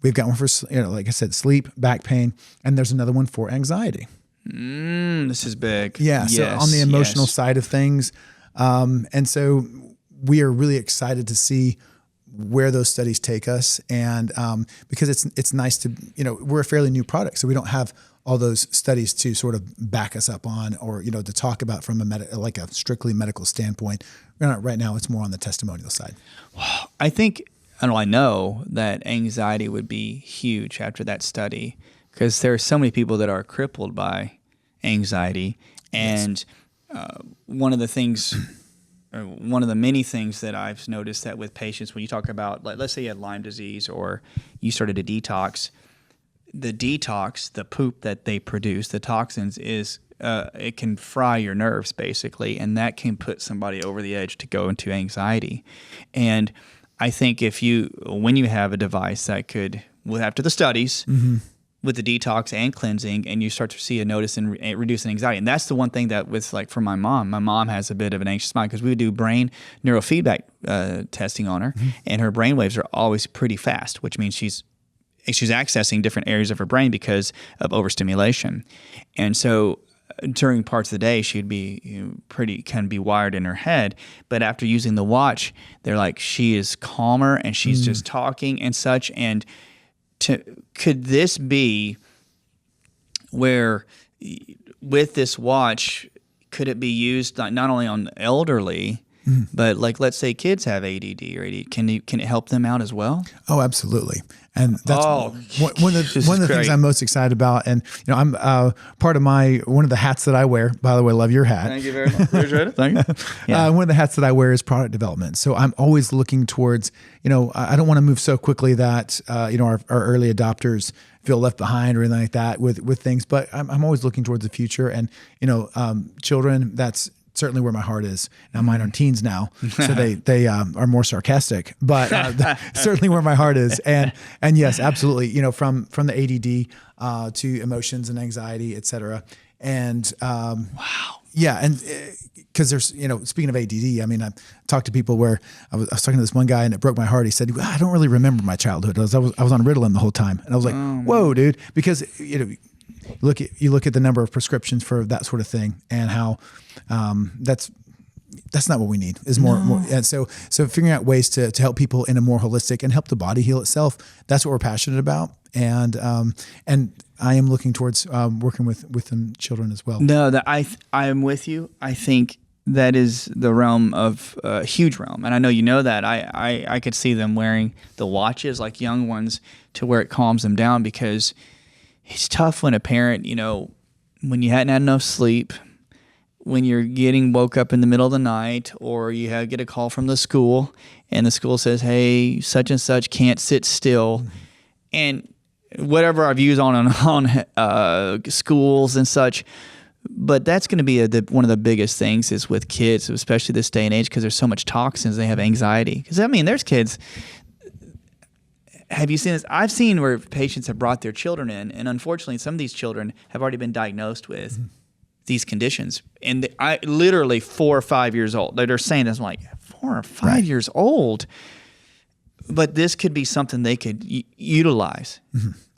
We've got one for, like I said, sleep, back pain, and there's another one for anxiety. This is big. Yeah. So on the emotional side of things. And so we are really excited to see where those studies take us. And because it's nice to, we're a fairly new product, so we don't have all those studies to sort of back us up on, or, to talk about from a strictly medical standpoint. Right now, it's more on the testimonial side. I know that anxiety would be huge after that study, because there are so many people that are crippled by anxiety. And one of the many things that I've noticed that with patients, when you talk about, like, let's say you had Lyme disease or you started a detox, the poop that they produce, the toxins, is it can fry your nerves basically, and that can put somebody over the edge to go into anxiety. And I think when you have a device that could, after the studies, with the detox and cleansing, and you start to see a notice in reducing anxiety. And that's the one thing that for my mom has a bit of an anxious mind, because we would do brain neurofeedback testing on her, and her brain waves are always pretty fast, which means she's she's accessing different areas of her brain because of overstimulation. And so during parts of the day, she'd be can be wired in her head. But after using the watch, they're like, she is calmer and she's just talking and such. And could this be where with this watch, could it be used not only on the elderly, but like, let's say kids have ADD or ADD, can it help them out as well? Oh, absolutely. And that's one of the things I'm most excited about. And, I'm part of one of the hats that I wear, by the way, love your hat. Thank you very much. Thank you. Yeah. One of the hats that I wear is product development. So I'm always looking towards, I don't want to move so quickly that, our early adopters feel left behind or anything like that with things, but I'm always looking towards the future. And, children, that's certainly where my heart is. Now mine are teens now, so they are more sarcastic, but certainly where my heart is. And yes, absolutely. From the ADD to emotions and anxiety, et cetera. And wow, yeah, and because there's speaking of ADD, I mean, I talked to people where I was talking to this one guy and it broke my heart. He said, I don't really remember my childhood. I was on Ritalin the whole time, and I was like, whoa, dude, because you look at the number of prescriptions for that sort of thing, and how that's not what we need. Is more. And so figuring out ways to help people in a more holistic and help the body heal itself. That's what we're passionate about, and I am looking towards working with them children as well. No, that I am with you. I think that is the realm of huge realm, and I know you know that. I could see them wearing the watches, like young ones, to where it calms them down, because it's tough when a parent, when you hadn't had enough sleep, when you're getting woke up in the middle of the night, or you get a call from the school and the school says, hey, such and such can't sit still. And whatever our views on schools and such, but that's going to be one of the biggest things is with kids, especially this day and age, because there's so much toxins, they have anxiety. Because, there's kids. Have you seen this? I've seen where patients have brought their children in, and unfortunately, some of these children have already been diagnosed with these conditions. And I literally 4 or 5 years old. They're saying this, I'm like, 4 or 5 years old? But this could be something they could utilize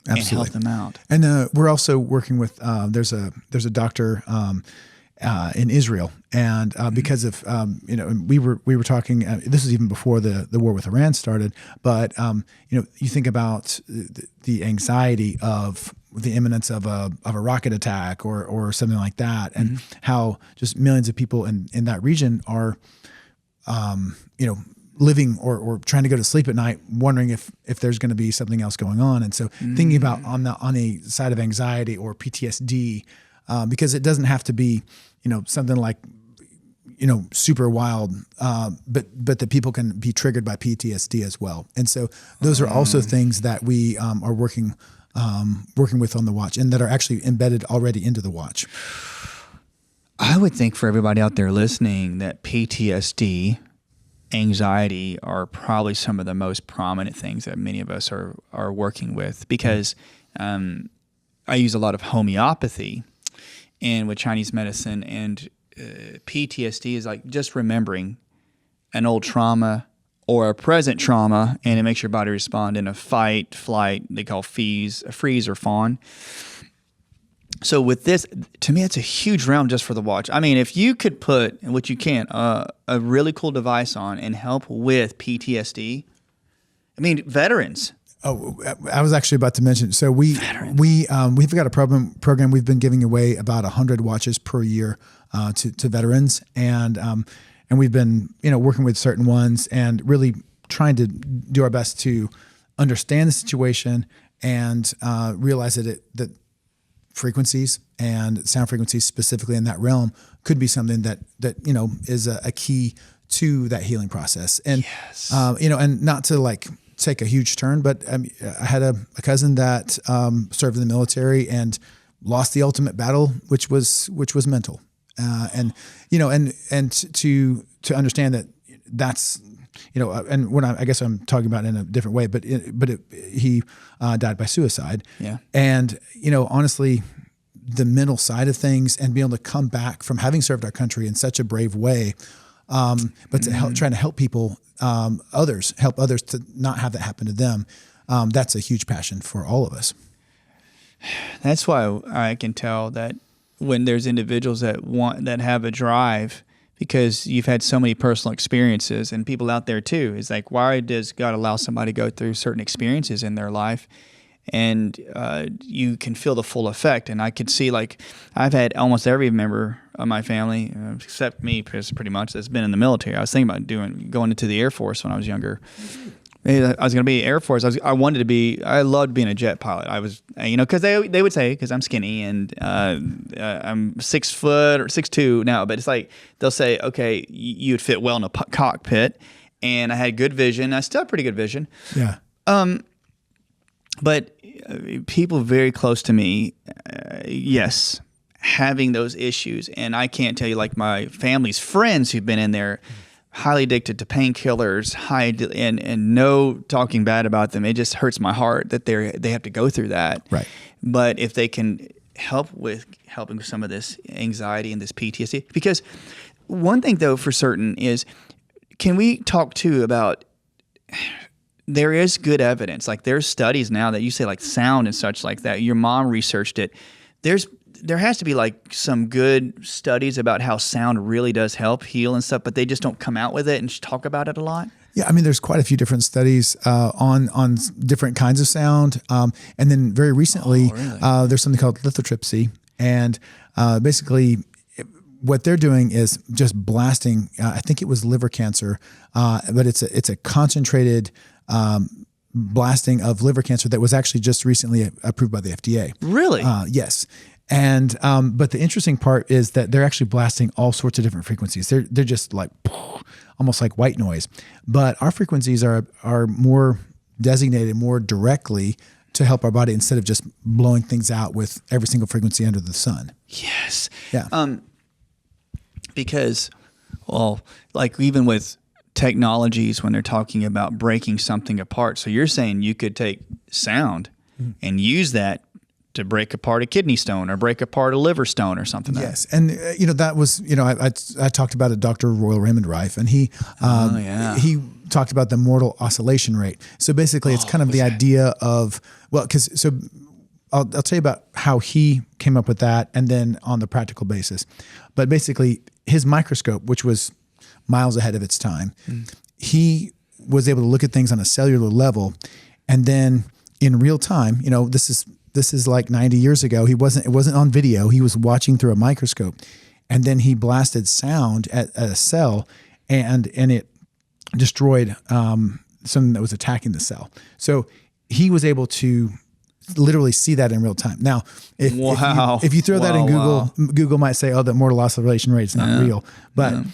and help them out. And we're also working with, there's a doctor in Israel, and because of we were talking. This is even before the war with Iran started, but you think about the anxiety of the imminence of a rocket attack or something like that, and how just millions of people in that region are living or trying to go to sleep at night, wondering if there's going to be something else going on. And so thinking about on a side of anxiety or PTSD. Because it doesn't have to be, something like, super wild, but that people can be triggered by PTSD as well. And so those are also things that we are working with on the watch, and that are actually embedded already into the watch. I would think for everybody out there listening that PTSD, anxiety are probably some of the most prominent things that many of us are working with, because I use a lot of homeopathy and with Chinese medicine, and PTSD is like just remembering an old trauma or a present trauma, and it makes your body respond in a fight, flight, they call freeze or fawn. So with this, to me, it's a huge realm just for the watch. If you could put, which you can, a really cool device on and help with PTSD, veterans. Oh, I was actually about to mention. So we've got a program. We've been giving away about 100 watches per year to veterans, and we've been working with certain ones and really trying to do our best to understand the situation and realize that frequencies and sound frequencies specifically in that realm could be something that is a key to that healing process. And yes. And not to take a huge turn, but I had a cousin that served in the military and lost the ultimate battle, which was mental, and to understand that that's and when I guess I'm talking about it in a different way, but he died by suicide. Yeah, and honestly, the mental side of things and being able to come back from having served our country in such a brave way. but to trying to help people, help others to not have that happen to them. That's a huge passion for all of us. That's why I can tell that when there's individuals that have a drive, because you've had so many personal experiences, and people out there too, is like, why does God allow somebody to go through certain experiences in their life? And you can feel the full effect. And I could see, like, I've had almost every member of my family, except me, pretty much, that's been in the military. I was thinking about going into the Air Force when I was younger. I was going to be Air Force. I loved being a jet pilot. I was, because they would say, because I'm skinny and I'm 6 foot or 6'2" now, but it's like, they'll say, okay, you would fit well in a cockpit. And I had good vision. I still have pretty good vision. Yeah. But people very close to me, yes, having those issues. And I can't tell you, like, my family's friends who've been in there, highly addicted to painkillers, and no talking bad about them. It just hurts my heart that they have to go through that. Right. But if they can helping with some of this anxiety and this PTSD, because one thing though for certain is, can we talk too about, there is good evidence, like there's studies now that you say, like sound and such like that. Your mom researched it. There has to be like some good studies about how sound really does help heal and stuff, but they just don't come out with it and talk about it a lot. Yeah, I mean, there's quite a few different studies on different kinds of sound, and then very recently, there's something called lithotripsy, and basically, what they're doing is just blasting. I think it was liver cancer, but it's a concentrated blasting of liver cancer that was actually just recently approved by the FDA. Really? Yes. And but the interesting part is that they're actually blasting all sorts of different frequencies. They're just like almost like white noise. But our frequencies are more designated more directly to help our body instead of just blowing things out with every single frequency under the sun. Yes. Yeah. Because, well, like even with technologies when they're talking about breaking something apart. So you're saying you could take sound and use that to break apart a kidney stone or break apart a liver stone or something. Yes. And, that was, I talked about a Dr. Royal Raymond Rife, and he talked about the mortal oscillation rate. So basically it's kind of the idea of, I'll tell you about how he came up with that and then on the practical basis. But basically his microscope, which was miles ahead of its time, he was able to look at things on a cellular level. And then in real time, this is like 90 years ago. It wasn't on video. He was watching through a microscope, and then he blasted sound at a cell, and it destroyed something that was attacking the cell. So he was able to literally see that in real time. Now, if you throw that in Google, Google might say, "Oh, the mortal oscillation rate is not real," but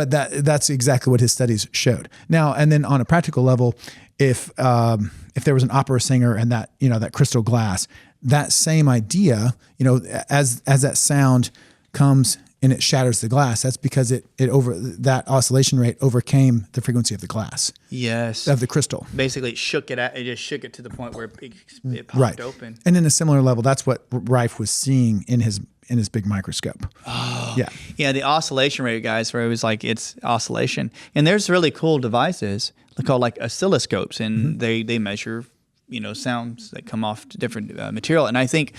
that's exactly what his studies showed. Now, and then on a practical level, if there was an opera singer and that crystal glass, that same idea, as that sound comes and it shatters the glass, that's because that oscillation rate overcame the frequency of the glass. Yes. Of the crystal. Basically, it just shook it to the point where it popped open. And in a similar level, that's what Rife was seeing in his big microscope. Oh. Yeah. Yeah, the oscillation rate, guys, where it was like it's oscillation. And there's really cool devices called like oscilloscopes, and they measure, sounds that come off different material. And I think,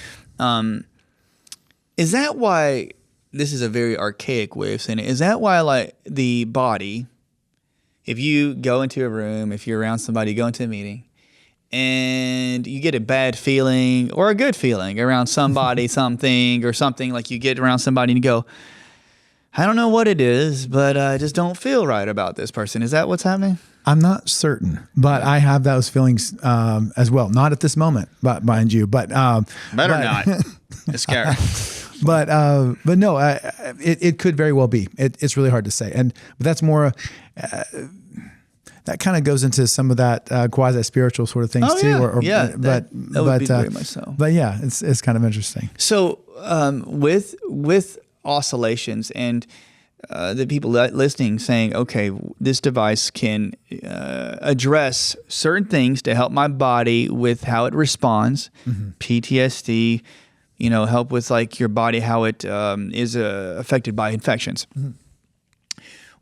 is that why, this is a very archaic way of saying it, is that why like the body, if you go into a room, if you're around somebody, you go into a meeting, and you get a bad feeling or a good feeling around somebody, something, or something, like you get around somebody and you go, I don't know what it is, but I just don't feel right about this person. Is that what's happening? I'm not certain, but I have those feelings as well. Not at this moment, but mind you, but better not. It's scary. But no, it could very well be. It's really hard to say, but that's more. That kind of goes into some of that quasi spiritual sort of things too. That would be very much so. But yeah, it's kind of interesting. So with oscillations and the people listening saying, okay, this device can address certain things to help my body with how it responds, PTSD, help with like your body, how it is affected by infections.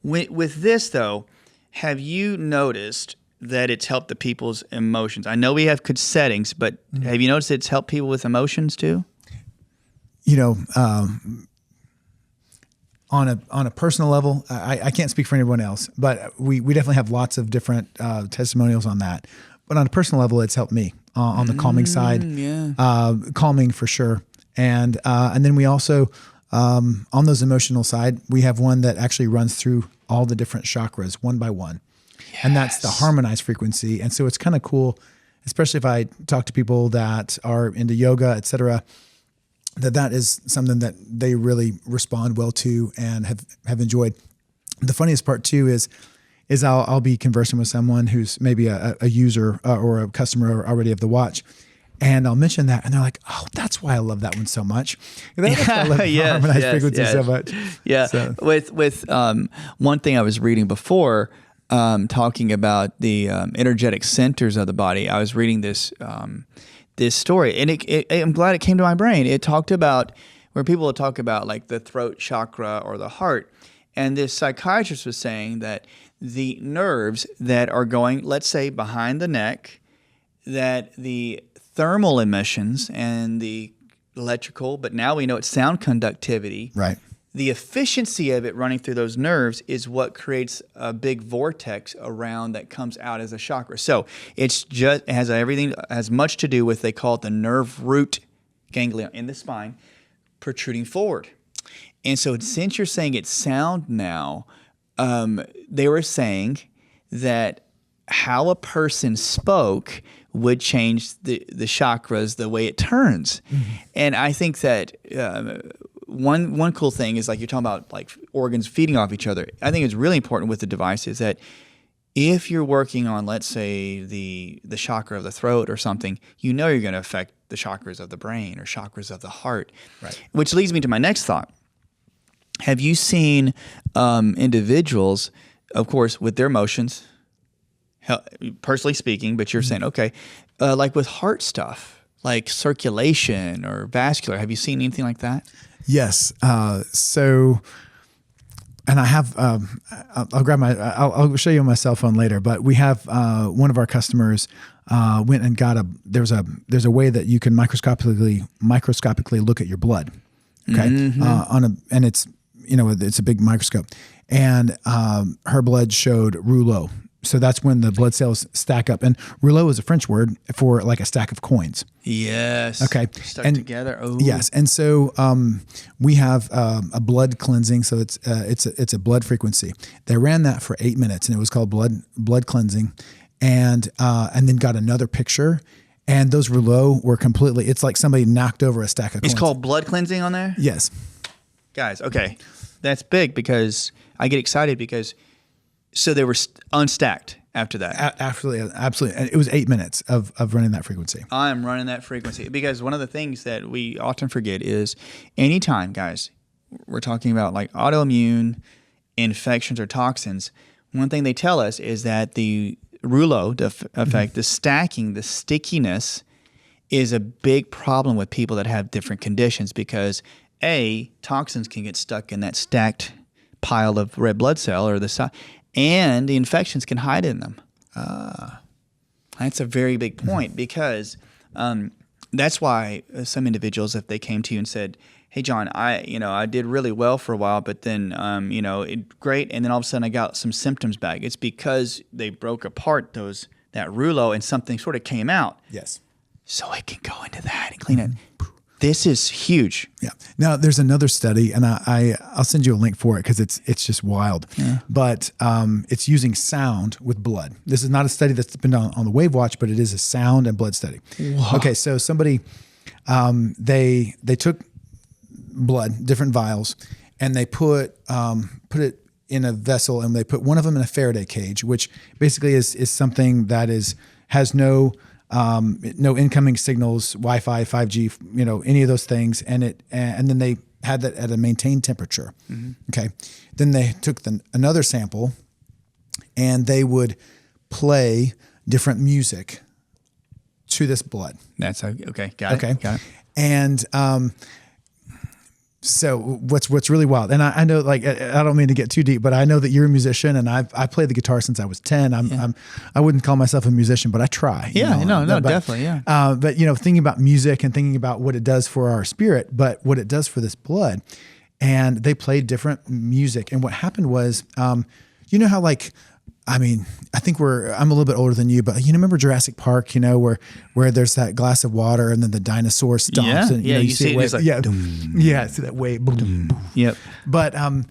With this, though, have you noticed that it's helped the people's emotions? I know we have good settings, but have you noticed it's helped people with emotions too? You know, on a personal level, I can't speak for anyone else, but we definitely have lots of different testimonials on that. But on a personal level, it's helped me on the calming side. Calming for sure. And then we also, on those emotional side, we have one that actually runs through all the different chakras one by one. Yes. And that's the harmonized frequency. And so it's kind of cool, especially if I talk to people that are into yoga, et cetera, that is something that they really respond well to and have enjoyed. The funniest part too is I'll be conversing with someone who's maybe a user or a customer already of the watch, and I'll mention that, and they're like, "Oh, that's why I love that one so much. That's why I love harmonized frequency so much." Yeah. So. With one thing I was reading before, talking about the energetic centers of the body, I was reading this story, and I'm glad it came to my brain. It talked about where people would talk about like the throat chakra or the heart, and this psychiatrist was saying that the nerves that are going, let's say, behind the neck, that the thermal emissions and the electrical, but now we know it's sound conductivity. Right. The efficiency of it running through those nerves is what creates a big vortex around that comes out as a chakra. So it has everything, has much to do with, they call it the nerve root ganglion in the spine protruding forward. And so since you're saying it's sound now, they were saying that how a person spoke would change the chakras, the way it turns. Mm-hmm. And I think that one cool thing is, like you're talking about, like organs feeding off each other. I think it's really important with the device is that if you're working on, let's say, the chakra of the throat or something, you know you're going to affect the chakras of the brain or chakras of the heart. Right. Which leads me to my next thought. Have you seen individuals, of course, with their emotions, personally speaking, but you're saying, okay, like with heart stuff, like circulation or vascular, have you seen anything like that? Yes. So, and I have, I'll show you on my cell phone later, but we have one of our customers went and got there's a way that you can microscopically look at your blood. Okay. Mm-hmm. And it's, it's a big microscope, and her blood showed rouleau. So that's when the blood cells stack up. And rouleau is a French word for like a stack of coins. Yes. Okay. Stuck together. Oh. Yes. And so we have a blood cleansing. So it's a blood frequency. They ran that for 8 minutes, and it was called blood cleansing, and then got another picture. And those rouleau were completely. It's like somebody knocked over a stack of coins. It's called blood cleansing on there? Yes. Guys, okay. That's big, because I get excited because so they were unstacked after that. Absolutely. And it was 8 minutes of running that frequency. I'm running that frequency because one of the things that we often forget is anytime, guys, we're talking about like autoimmune infections or toxins, one thing they tell us is that the rouleau effect, the stacking, the stickiness is a big problem with people that have different conditions because toxins can get stuck in that stacked pile of red blood cell or the side, and the infections can hide in them. That's a very big point because that's why some individuals, if they came to you and said, "Hey, John, I did really well for a while, but then great, and then all of a sudden I got some symptoms back." It's because they broke apart that rouleau and something sort of came out. Yes. So it can go into that and clean it. This is huge. Yeah. Now there's another study, and I'll send you a link for it because it's just wild. Yeah. But it's using sound with blood. This is not a study that's been done on the Wavwatch, but it is a sound and blood study. Whoa. Okay, so somebody they took blood, different vials, and they put it in a vessel, and they put one of them in a Faraday cage, which basically is something that has no incoming signals, Wi-Fi, 5G, any of those things. And then they had that at a maintained temperature. Mm-hmm. Okay. Then they took another sample, and they would play different music to this blood. That's okay. Got it. And, So what's really wild, and I know, like, I don't mean to get too deep, but I know that you're a musician, and I played the guitar since I was 10. I wouldn't call myself a musician, but I try. Definitely, yeah. But thinking about music and thinking about what it does for our spirit, but what it does for this blood, and they played different music, and what happened was, how, like, I mean, I think I'm a little bit older than you, but remember Jurassic Park, where there's that glass of water and then the dinosaur stomps and you see it, it's like, see that wave. Boom, boom, boom. Yep. But on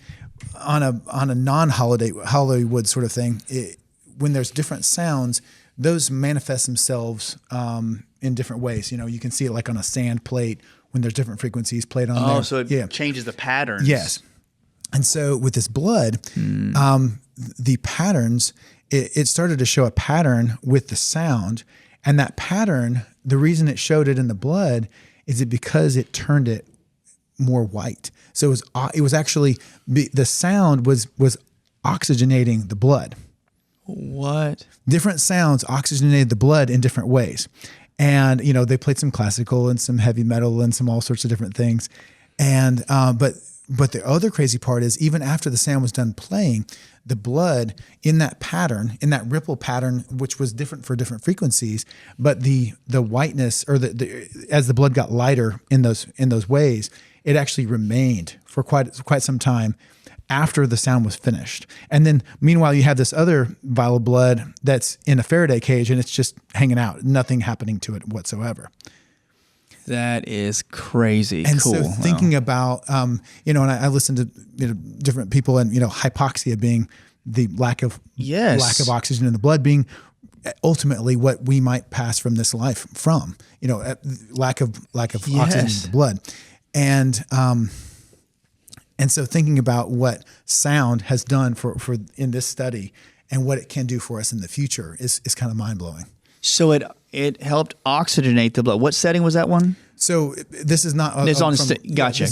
a non-Hollywood sort of thing, when there's different sounds, those manifest themselves in different ways. You can see it like on a sand plate when there's different frequencies played on there. Oh, so it changes the patterns. Yes. And so with this blood, the patterns, it started to show a pattern with the sound. And that pattern, the reason it showed it in the blood is because it turned it more white. So it was actually, the sound was oxygenating the blood. What? Different sounds oxygenated the blood in different ways. And, they played some classical and some heavy metal and some all sorts of different things. And, but the other crazy part is, even after the sound was done playing, the blood in that pattern, in that ripple pattern, which was different for different frequencies, but the whiteness, or as the blood got lighter in those ways, it actually remained for quite some time after the sound was finished. And then meanwhile, you have this other vial of blood that's in a Faraday cage, and it's just hanging out, nothing happening to it whatsoever. That is crazy. And cool. So thinking about, and I listened to different people, and hypoxia being the lack of oxygen in the blood, being ultimately what we might pass from this life from, lack of oxygen in the blood, and so thinking about what sound has done for in this study and what it can do for us in the future is kind of mind blowing. So it helped oxygenate the blood. What setting was that one? So this is not. Gotcha.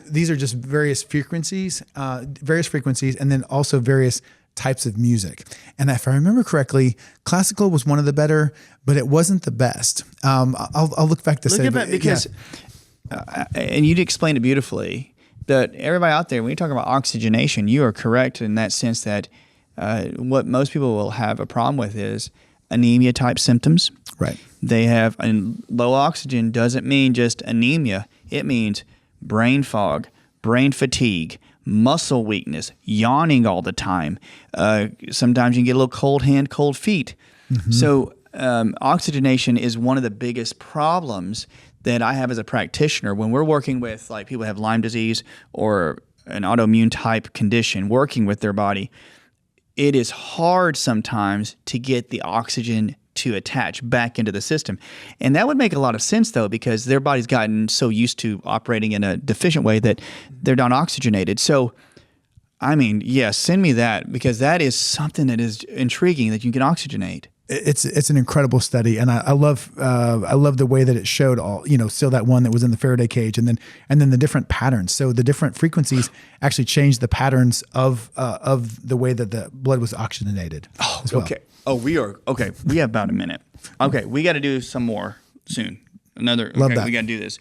These are just various frequencies, and then also various types of music. And if I remember correctly, classical was one of the better, but it wasn't the best. I'll look back to because, and you explained it beautifully. That everybody out there, when you talk about oxygenation, you are correct in that sense that what most people will have a problem with is anemia type symptoms. Right. They have, and low oxygen doesn't mean just anemia. It means brain fog, brain fatigue, muscle weakness, yawning all the time. Sometimes you can get a little cold hand, cold feet. Mm-hmm. So oxygenation is one of the biggest problems that I have as a practitioner when we're working with, like, people who have Lyme disease or an autoimmune type condition, working with their body. It is hard sometimes to get the oxygen to attach back into the system. And that would make a lot of sense, though, because their body's gotten so used to operating in a deficient way that they're not oxygenated. So, I mean, send me that, because that is something that is intriguing, that you can oxygenate. It's an incredible study, and I love the way that it showed all, still that one that was in the Faraday cage, and then the different patterns. So the different frequencies actually changed the patterns of the way that the blood was oxygenated. Oh, okay. Oh, we have about a minute. Okay, we got to do some more soon. Love that. We got to do this.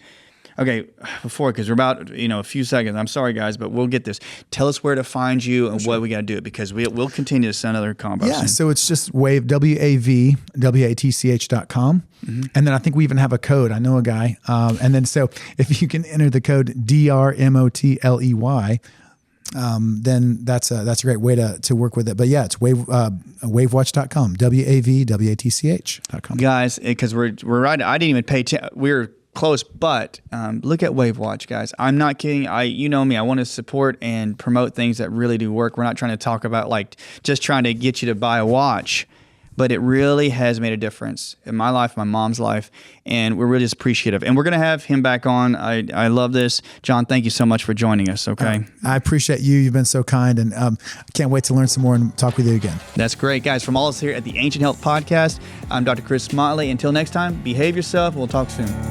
Okay, because we're about a few seconds. I'm sorry, guys, but we'll get this. Tell us where to find you and what we got to do, because we'll continue this another combo. Yeah, so it's just WAVWATCH.com. Mm-hmm. And then I think we even have a code. I know a guy. And then so if you can enter the code DRMOTLEY, then that's a great way to work with it. But yeah, it's wavwatch.com, WAVWATCH.com. Guys, because we're right. I didn't even pay we're close, but look at Wavwatch, guys. I'm not kidding. You know me. I want to support and promote things that really do work. We're not trying to talk about just trying to get you to buy a watch, but it really has made a difference in my life, my mom's life, and we're really just appreciative. And we're going to have him back on. I love this. John, thank you so much for joining us, okay? I appreciate you. You've been so kind, and I can't wait to learn some more and talk with you again. That's great. Guys, from all of us here at the Ancient Health Podcast, I'm Dr. Chris Motley. Until next time, behave yourself. We'll talk soon.